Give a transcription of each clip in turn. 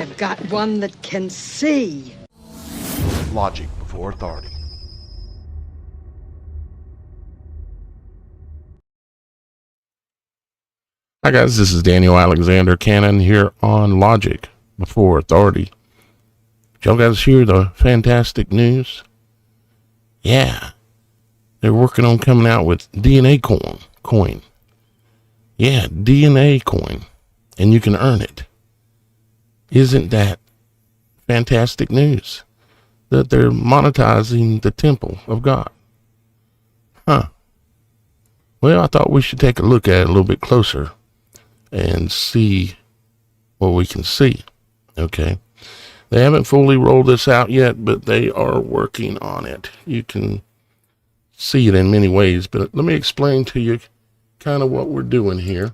I've got one that can see. Logic before authority. Hi guys, this is Daniel Alexander Cannon here on Logic Before Authority. Did y'all guys hear the fantastic news? Yeah, they're working on coming out with DNA coin. Yeah, DNA coin, and you can earn it. Isn't that fantastic news? That they're monetizing the temple of God. Huh. Well, I thought we should take a look at it a little bit closer and see what we can see. Okay. They haven't fully rolled this out yet, but they are working on it. You can see it in many ways, but let me explain to you kind of what we're doing here.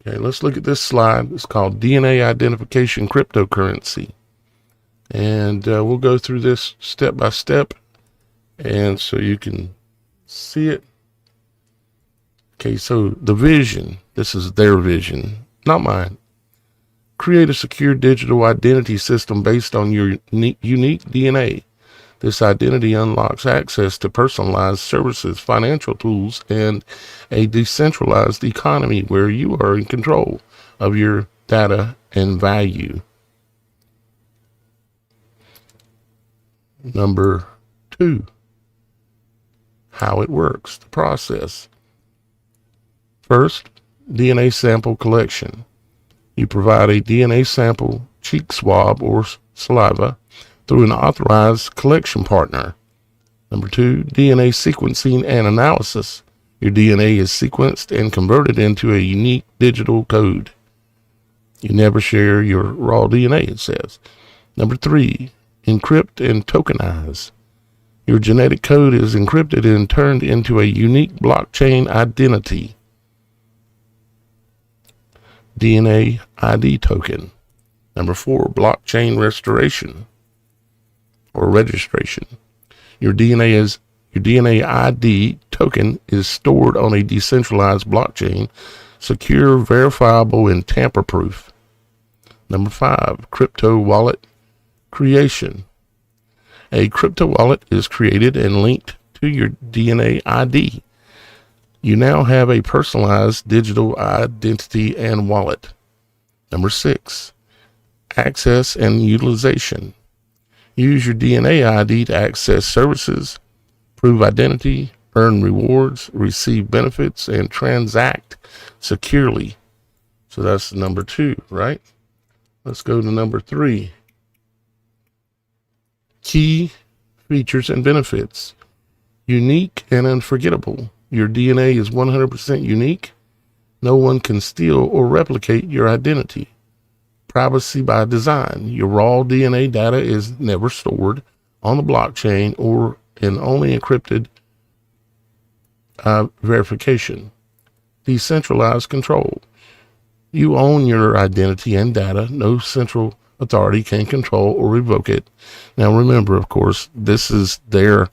Okay, let's look at this slide. It's called DNA Identification Cryptocurrency. And we'll go through this step by step, and so you can see it. Okay, so the vision, this is their vision, not mine. Create a secure digital identity system based on your unique DNA. This identity unlocks access to personalized services, financial tools, and a decentralized economy where you are in control of your data and value. Number 2, how it works, the process. First, DNA sample collection. You provide a DNA sample, cheek swab, or saliva through an authorized collection partner. Number 2, DNA sequencing and analysis. Your DNA is sequenced and converted into a unique digital code. You never share your raw DNA, it says. Number 3, encrypt and tokenize. Your genetic code is encrypted and turned into a unique blockchain identity. DNA ID token. Number 4, blockchain restoration or registration. Your DNA ID token is stored on a decentralized blockchain, secure, verifiable, and tamper-proof. Number 5, crypto wallet creation. A crypto wallet is created and linked to your DNA ID. You now have a personalized digital identity and wallet. Number 6, access and utilization. Use your DNA ID to access services, prove identity, earn rewards, receive benefits, and transact securely. So that's number 2, right? Let's go to number 3. Key features and benefits. Unique and unforgettable. Your DNA is 100% unique. No one can steal or replicate your identity. Privacy by design. Your raw DNA data is never stored on the blockchain or in only encrypted verification. Decentralized control. You own your identity and data. No central authority can control or revoke it. Now remember, of course, this is their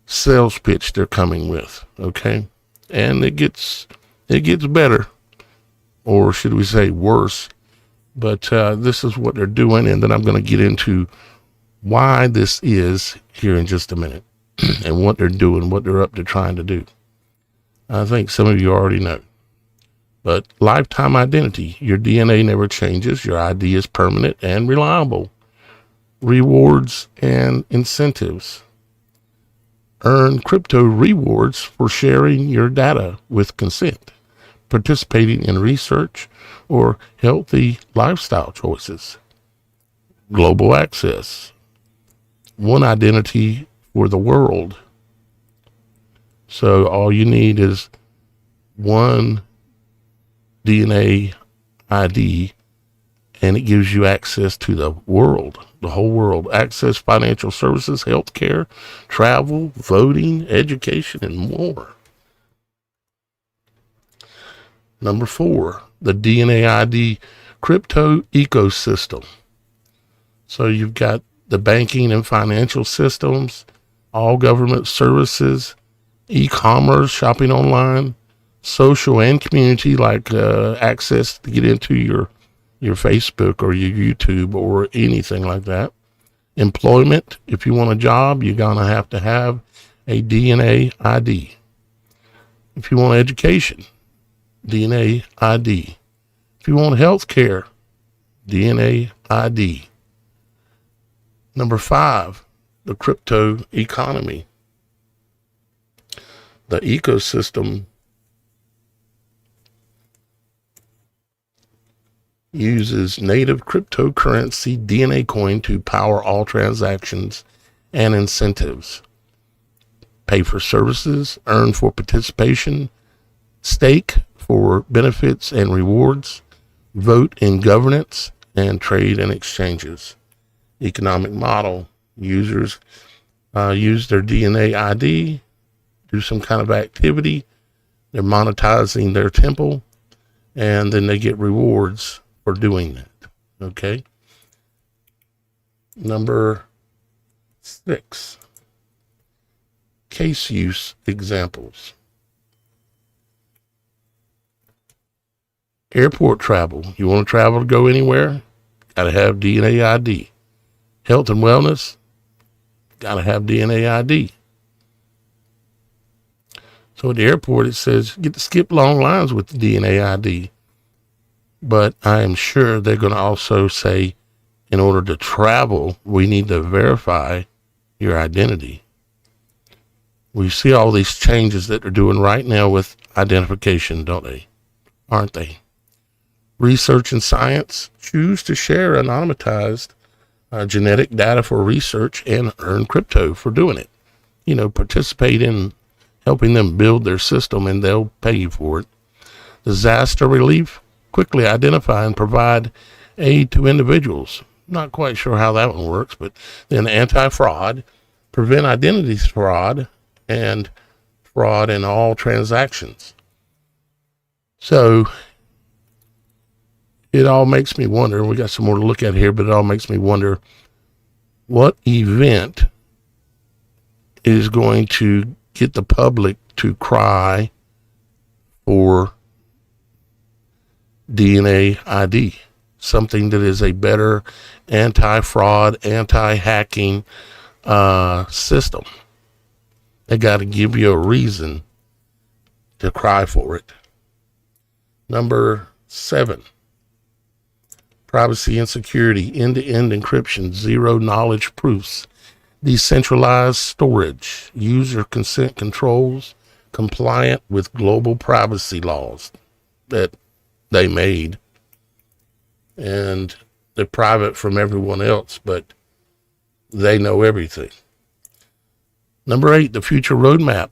sales pitch they're coming with, okay? And it gets better, or should we say worse, but this is what they're doing, and then I'm going to get into why this is here in just a minute and what they're doing, what they're up to trying to do. I think some of you already know. But lifetime identity, your DNA never changes. Your ID is permanent and reliable. Rewards and incentives. Earn crypto rewards for sharing your data with consent, participating in research, or healthy lifestyle choices. Global access. One identity for the world. So all you need is one DNA ID, and it gives you access to the world, the whole world. Access financial services, healthcare, travel, voting, education, and more. Number 4, the DNA ID crypto ecosystem. So you've got the banking and financial systems, all government services, e-commerce, shopping online, social and community, like access to get into your your Facebook or your YouTube or anything like that. Employment, if you want a job, you're going to have a DNA ID. If you want education, DNA ID. If you want health care, DNA ID. Number 5, the crypto economy. The ecosystem uses native cryptocurrency DNA coin to power all transactions and incentives. Pay for services, earn for participation, stake for benefits and rewards, vote in governance, and trade and exchanges. Economic model. Users use their DNA ID, do some kind of activity, they're monetizing their temple, and then they get rewards for doing that. Okay. Number 6, case use examples. Airport travel. You want to travel to go anywhere? Got to have DNA ID. Health and wellness. Got to have DNA ID. So at the airport, it says get to skip long lines with the DNA ID. But I am sure they're going to also say, in order to travel, we need to verify your identity. We see all these changes that they're doing right now with identification, don't they? Aren't they? Research and science. Choose to share anonymized genetic data for research and earn crypto for doing it. You know, participate in helping them build their system and they'll pay you for it. Disaster relief. Quickly identify and provide aid to individuals. Not quite sure how that one works, but then anti-fraud, prevent identity fraud, and fraud in all transactions. So it all makes me wonder, and we got some more to look at here, but it all makes me wonder what event is going to get the public to cry for DNA ID, something that is a better anti-fraud, anti-hacking system. They got to give you a reason to cry for it. Number 7, privacy and security, end-to-end encryption, zero knowledge proofs, decentralized storage, user consent controls, compliant with global privacy laws that they made, and they're private from everyone else, but they know everything. Number 8, the future roadmap.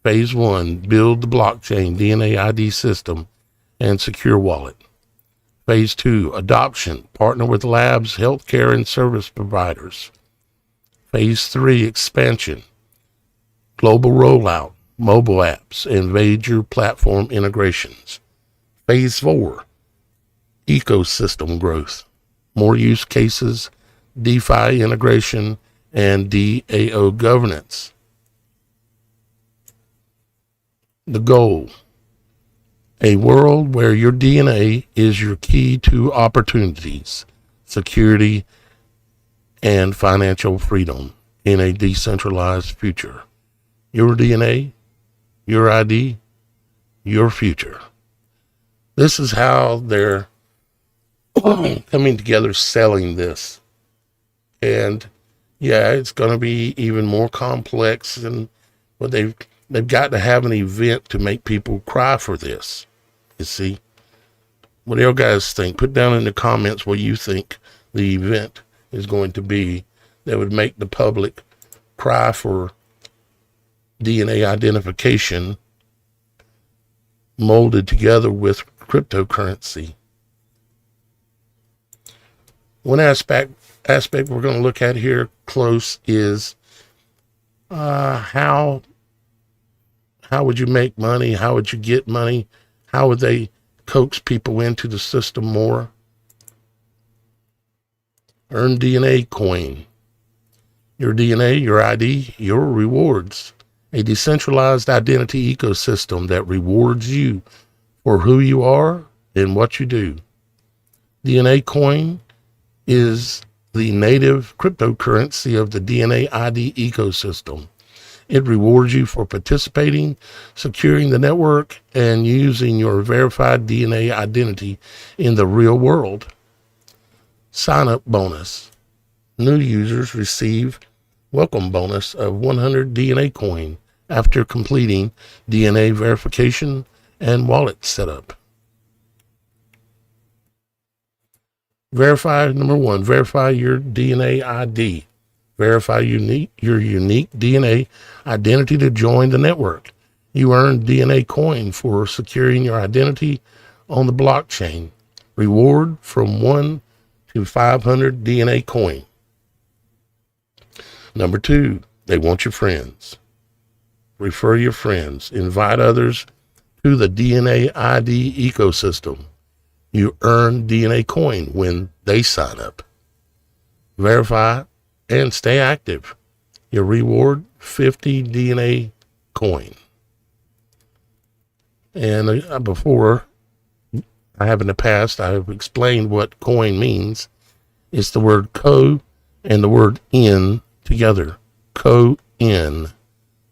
Phase 1, build the blockchain, DNA ID system, and secure wallet. Phase 2, adoption, partner with labs, healthcare, and service providers. Phase 3, expansion, global rollout, mobile apps, and major platform integrations. Phase 4, ecosystem growth, more use cases, DeFi integration, and DAO governance. The goal, a world where your DNA is your key to opportunities, security, and financial freedom in a decentralized future. Your DNA, your ID, your future. This is how they're coming together selling this. And yeah, it's going to be even more complex, but they've got to have an event to make people cry for this. You see, what do you guys think? Put down in the comments what you think the event is going to be that would make the public cry for DNA identification molded together with cryptocurrency. One aspect we're going to look at here close is how would you make money? How would you get money? How would they coax people into the system more? Earn DNA coin. Your DNA, your ID, your rewards. A decentralized identity ecosystem that rewards you for who you are and what you do. DNA Coin is the native cryptocurrency of the DNA ID ecosystem. It rewards you for participating, securing the network, and using your verified DNA identity in the real world. Sign up bonus. New users receive welcome bonus of 100 DNA Coin after completing DNA verification and wallet setup. Verify, number one, verify your DNA ID. Verify your unique DNA identity to join the network. You earn DNA Coin for securing your identity on the blockchain. Reward from 1 to 500 DNA Coin. Number two, they want your friends. Refer your friends. Invite others to the DNA ID ecosystem. You earn DNA Coin when they sign up. Verify and stay active. Your reward, 50 DNA Coin. And before, I have in the past, I've explained what coin means. It's the word co and the word in together. Co-in.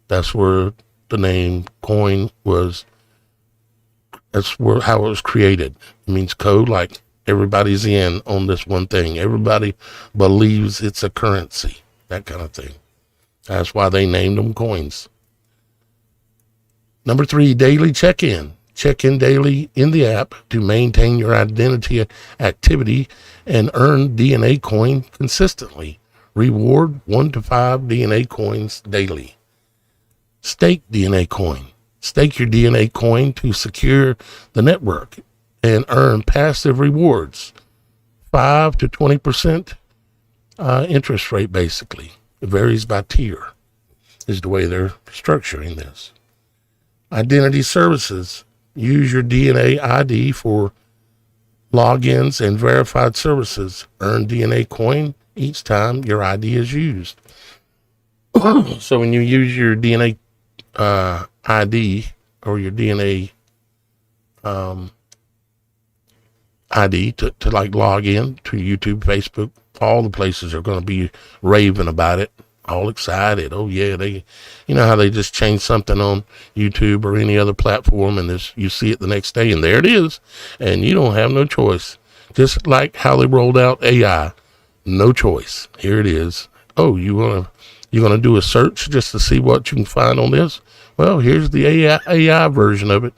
That's where the name coin was. That's how it was created. It means co, like everybody's in on this one thing. Everybody believes it's a currency, that kind of thing. That's why they named them coins. Number three, daily check-in. Check in daily in the app to maintain your identity activity and earn DNA Coin consistently. Reward 1 to 5 DNA Coins daily. Stake DNA Coin. Stake your DNA Coin to secure the network and earn passive rewards. 5 to 20% interest rate, basically. It varies by tier, is the way they're structuring this. Identity services. Use your DNA ID for logins and verified services. Earn DNA Coin each time your ID is used. So when you use your DNA ID or your DNA ID to like log in to YouTube, Facebook, all the places are going to be raving about it, all excited. Oh yeah, you know how they just change something on YouTube or any other platform and you see it the next day and there it is, and you don't have no choice. Just like how they rolled out AI, no choice. Here it is. Oh, you're gonna do a search just to see what you can find on this? Well, here's the AI version of it.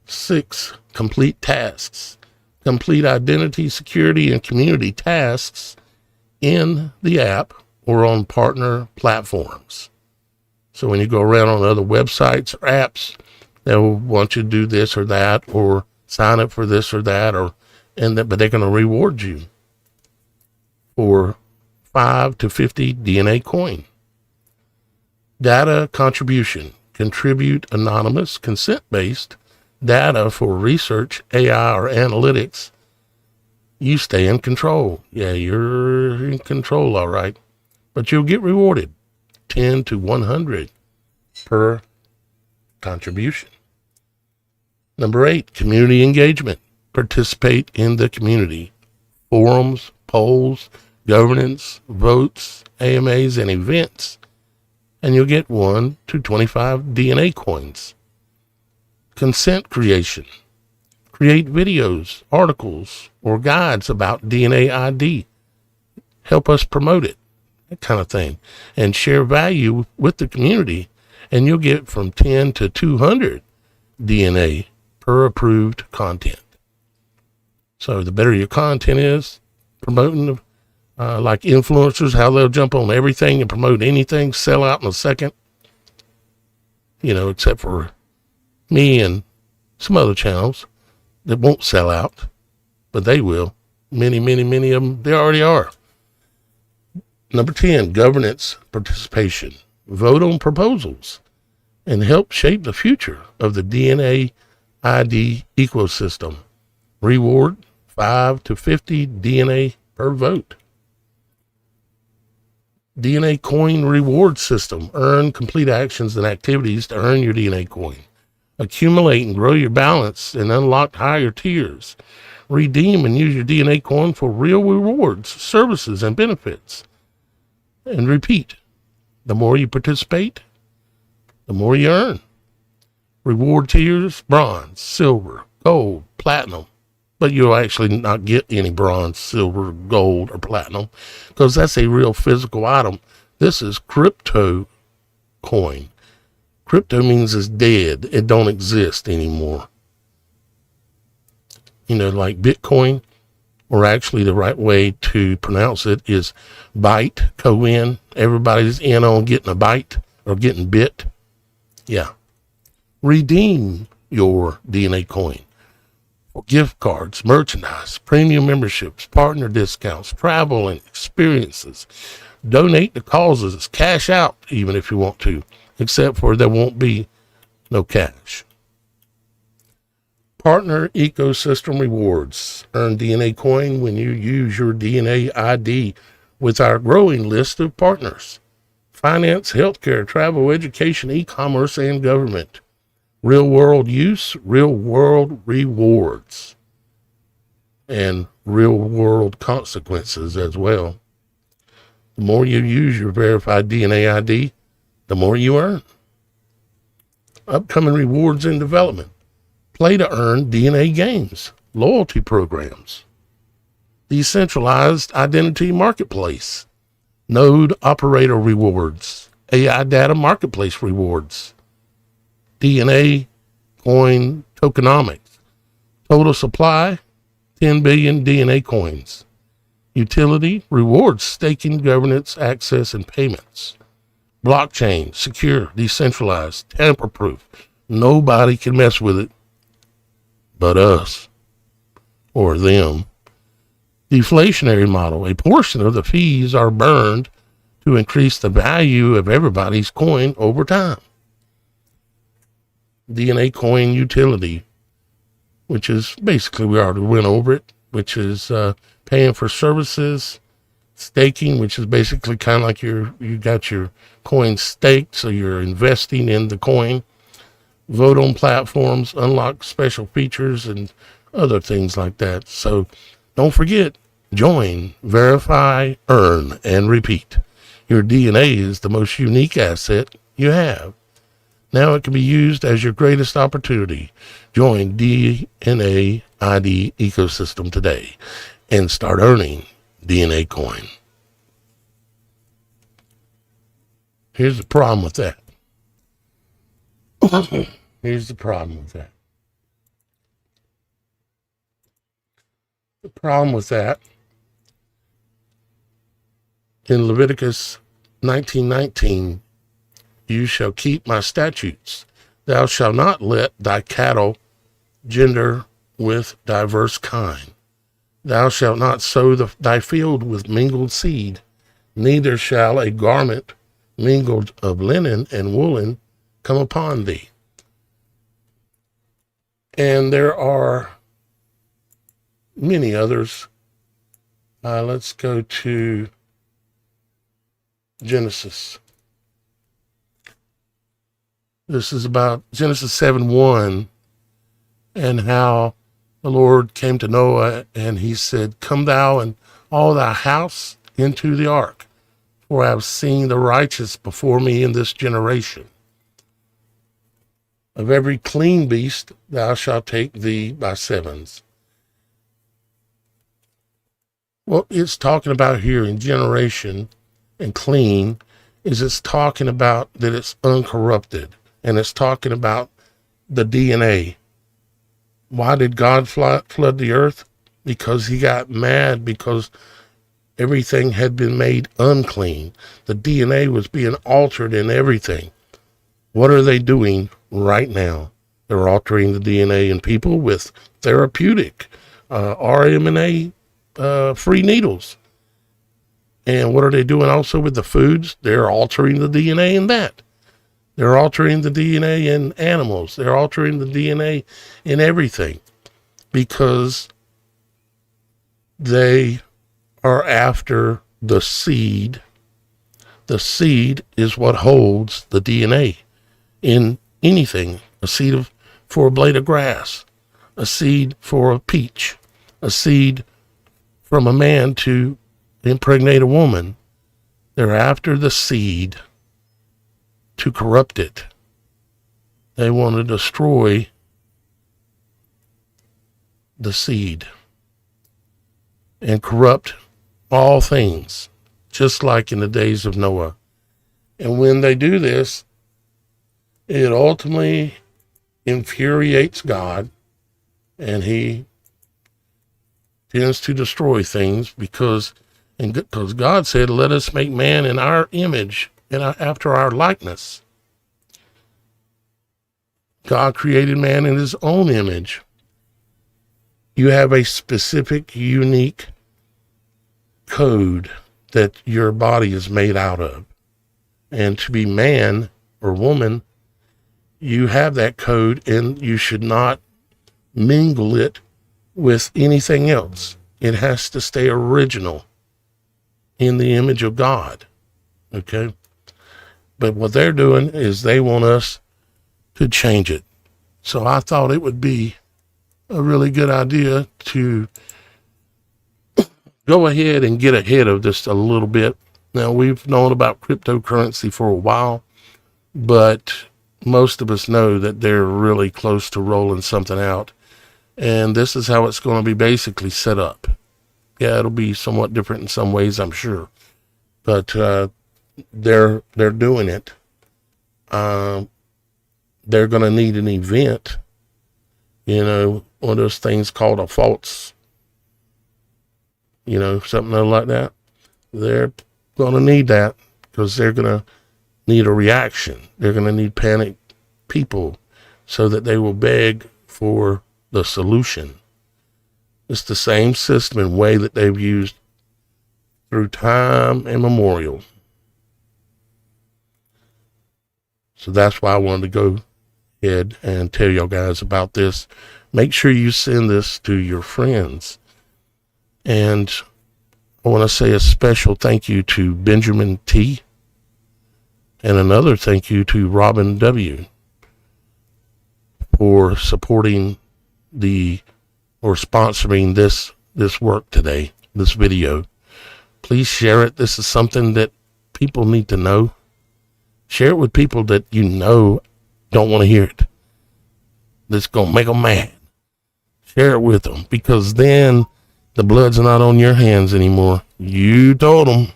6, complete tasks. Complete identity, security, and community tasks in the app or on partner platforms. So when you go around on other websites or apps, they'll want you to do this or that, or sign up for this or that, but they're going to reward you for 5 to 50 DNA Coin. Data contribution. Contribute anonymous, consent-based data for research, AI, or analytics. You stay in control. Yeah, you're in control, all right. But you'll get rewarded 10 to 100 per contribution. Number 8, community engagement. Participate in the community. Forums, polls, governance, votes, AMAs, and events. And you'll get 1 to 25 DNA Coins. Consent creation. Create videos, articles, or guides about DNA ID. Help us promote it, that kind of thing. And share value with the community. And you'll get from 10 to 200 DNA per approved content. So the better your content is, promoting like influencers, how they'll jump on everything and promote anything, sell out in a second. Except for me and some other channels that won't sell out, but they will. Many, many, many of them, they already are. Number 10, governance participation. Vote on proposals and help shape the future of the DNA ID ecosystem. Reward 5 to 50 DNA per vote. DNA Coin reward system. Earn complete actions and activities to earn your DNA Coin. Accumulate and grow your balance and unlock higher tiers. Redeem and use your DNA coin for real rewards, services, and benefits. And repeat, the more you participate, the more you earn. Reward tiers, bronze, silver, gold, platinum. But you'll actually not get any bronze, silver, gold, or platinum because that's a real physical item. This is crypto coin. Crypto means it's dead. It don't exist anymore. Like Bitcoin, or actually the right way to pronounce it is Bytecoin. Everybody's in on getting a byte or getting bit. Yeah. Redeem your DNA coin for gift cards, merchandise, premium memberships, partner discounts, travel and experiences. Donate to causes, cash out even if you want to, except for there won't be no cash. Partner ecosystem rewards. Earn DNA coin when you use your DNA ID with our growing list of partners. Finance, healthcare, travel, education, e-commerce, and government. Real world use, real world rewards, and real world consequences as well. The more you use your verified DNA ID, the more you earn. Upcoming rewards in development. Play to earn DNA games, loyalty programs, decentralized identity marketplace, node operator rewards, AI data marketplace rewards, DNA coin tokenomics, total supply, 10 billion DNA coins, utility, rewards, staking, governance, access, and payments, blockchain, secure, decentralized, tamper-proof. Nobody can mess with it but us or them. Deflationary model. A portion of the fees are burned to increase the value of everybody's coin over time. DNA coin utility, which is basically, we already went over it, which is paying for services. Staking, which is basically kind of like you got your coin staked, so you're investing in the coin. Vote on platforms, unlock special features, and other things like that. So don't forget, join, verify, earn, and repeat. Your DNA is the most unique asset you have. Now it can be used as your greatest opportunity. Join DNA ID ecosystem today and start earning DNA coin. Here's the problem with that. Here's the problem with that. The problem with that, in Leviticus 19:19, you shall keep my statutes. Thou shalt not let thy cattle gender with diverse kind. Thou shalt not sow thy field with mingled seed, neither shall a garment mingled of linen and woolen come upon thee. And there are many others. Let's go to Genesis. This is about Genesis 7:1 and how the Lord came to Noah and he said, "Come thou and all thy house into the ark, for I have seen the righteous before me in this generation. Of every clean beast thou shalt take thee by sevens." What it's talking about here in generation and clean is it's talking about that it's uncorrupted, and it's talking about the DNA. Why did God flood the earth? Because he got mad because everything had been made unclean. The DNA was being altered in everything. What are they doing right now? They're altering the DNA in people with therapeutic RMNA free needles. And what are they doing also with the foods? They're altering the DNA in that. They're altering the DNA in animals. They're altering the DNA in everything because they are after the seed. The seed is what holds the DNA in anything. A seed of for a blade of grass, a seed for a peach, a seed from a man to impregnate a woman. They're after the seed to corrupt it. They want to destroy the seed and corrupt all things, just like in the days of Noah. And when they do this, it ultimately infuriates God, and he tends to destroy things because God said, let us make man in our image and after our likeness. God created man in his own image. You have a specific, unique code that your body is made out of. And to be man or woman, you have that code, and you should not mingle it with anything else. It has to stay original in the image of God. Okay? But what they're doing is they want us to change it. So I thought it would be a really good idea to go ahead and get ahead of this a little bit. Now, we've known about cryptocurrency for a while, but most of us know that they're really close to rolling something out. And this is how it's going to be basically set up. Yeah, it'll be somewhat different in some ways, I'm sure. But they're doing it. They're going to need an event, one of those things called a false, something like that. They're going to need that because they're going to need a reaction. They're going to need panicked people so that they will beg for the solution. It's the same system and way that they've used through time immemorial. So that's why I wanted to go ahead and tell y'all guys about this. Make sure you send this to your friends. And I want to say a special thank you to Benjamin T. and another thank you to Robin W. for supporting or sponsoring this work today, this video. Please share it. This is something that people need to know. Share it with people that don't want to hear it. That's going to make them mad. Share it with them, because then the blood's not on your hands anymore. You told them.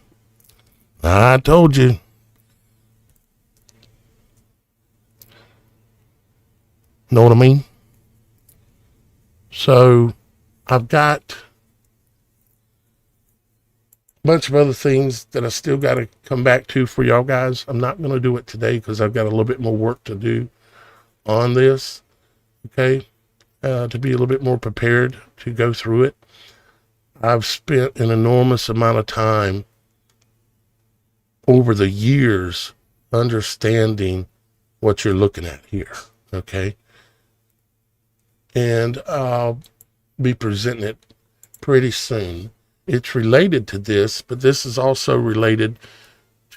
I told you. Know what I mean? So I've got a bunch of other things that I still got to come back to for y'all guys. I'm not going to do it today because I've got a little bit more work to do on this. Okay. To be a little bit more prepared to go through it. I've spent an enormous amount of time over the years understanding what you're looking at here. Okay. And I'll be presenting it pretty soon. It's related to this, but this is also related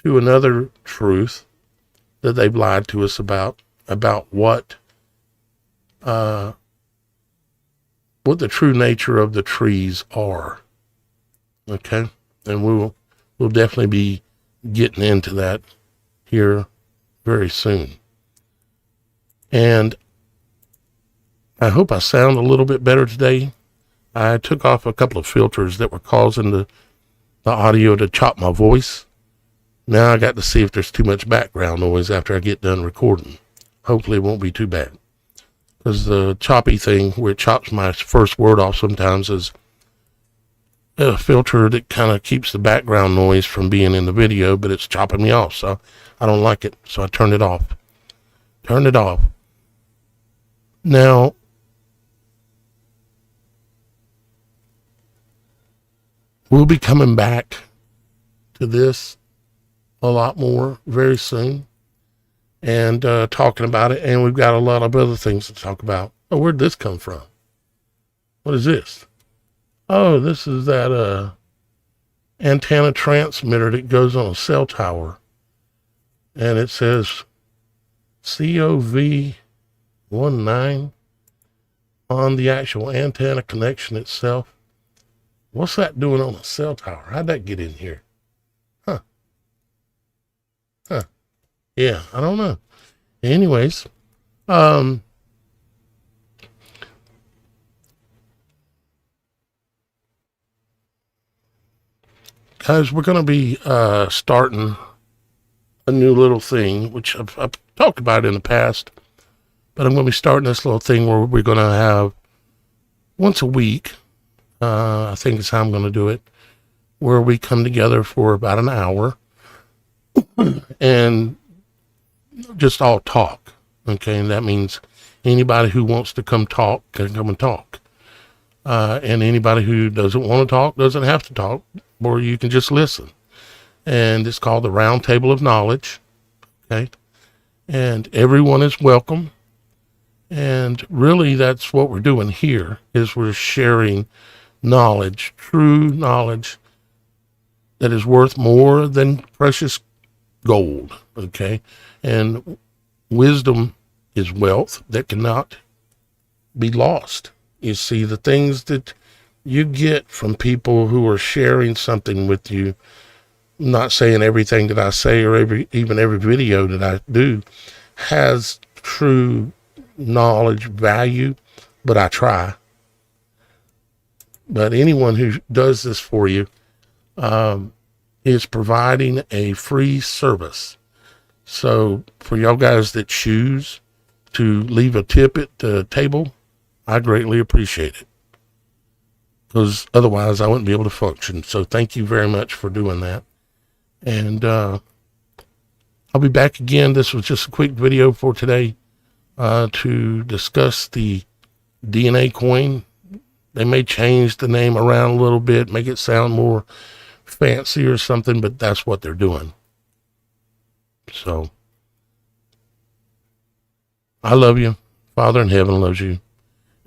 to another truth that they've lied to us about what the true nature of the trees are. Okay? And we'll definitely be getting into that here very soon. And I hope I sound a little bit better today. I took off a couple of filters that were causing the audio to chop my voice. Now I got to see if there's too much background noise after I get done recording. Hopefully it won't be too bad. Because the choppy thing where it chops my first word off sometimes is a filter that kind of keeps the background noise from being in the video, but it's chopping me off. So I don't like it. So I turned it off. Now, we'll be coming back to this a lot more very soon and talking about it. And we've got a lot of other things to talk about. Oh, where'd this come from? What is this? Oh, this is that antenna transmitter that goes on a cell tower. And it says COV 1.9 on the actual antenna connection itself. What's that doing on a cell tower? How'd that get in here? Huh. Yeah, I don't know. Anyways, guys, we're going to be starting a new little thing, which I've talked about in the past, but I'm going to be starting this little thing where we're going to have once a week, I think is how I'm going to do it, where we come together for about an hour and just all talk. Okay, and that means anybody who wants to come talk can come and talk. And anybody who doesn't want to talk doesn't have to talk, or you can just listen. And it's called the Round Table of Knowledge. Okay, and everyone is welcome. And really, that's what we're doing here, is we're sharing knowledge, true knowledge that is worth more than precious gold. Okay, and wisdom is wealth that cannot be lost. You see, the things that you get from people who are sharing something with you, I'm not saying everything that I say or even every video that I do has true knowledge value, but I try. But anyone who does this for you is providing a free service. So for y'all guys that choose to leave a tip at the table, I greatly appreciate it, because otherwise I wouldn't be able to function. So thank you very much for doing that. And I'll be back again. This was just a quick video for today to discuss the DNA coin. They may change the name around a little bit, make it sound more fancy or something, but that's what they're doing. So I love you. Father in heaven loves you.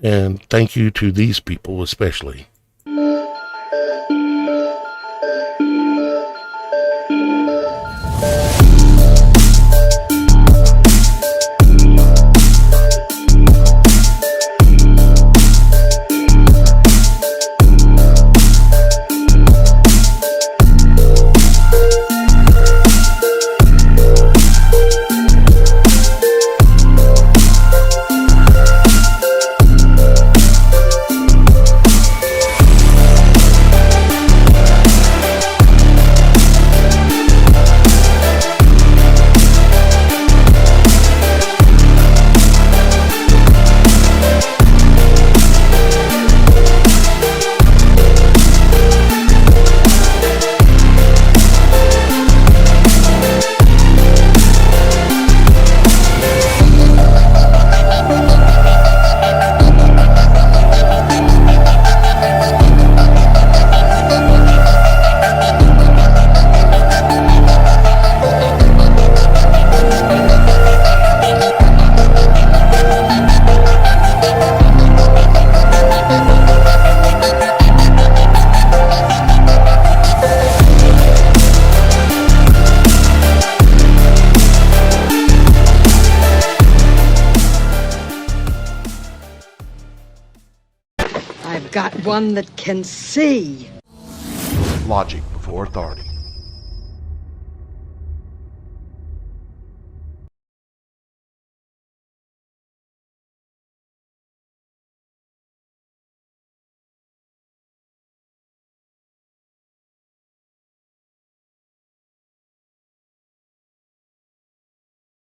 And thank you to these people especially. I've got one that can see. Logic before authority.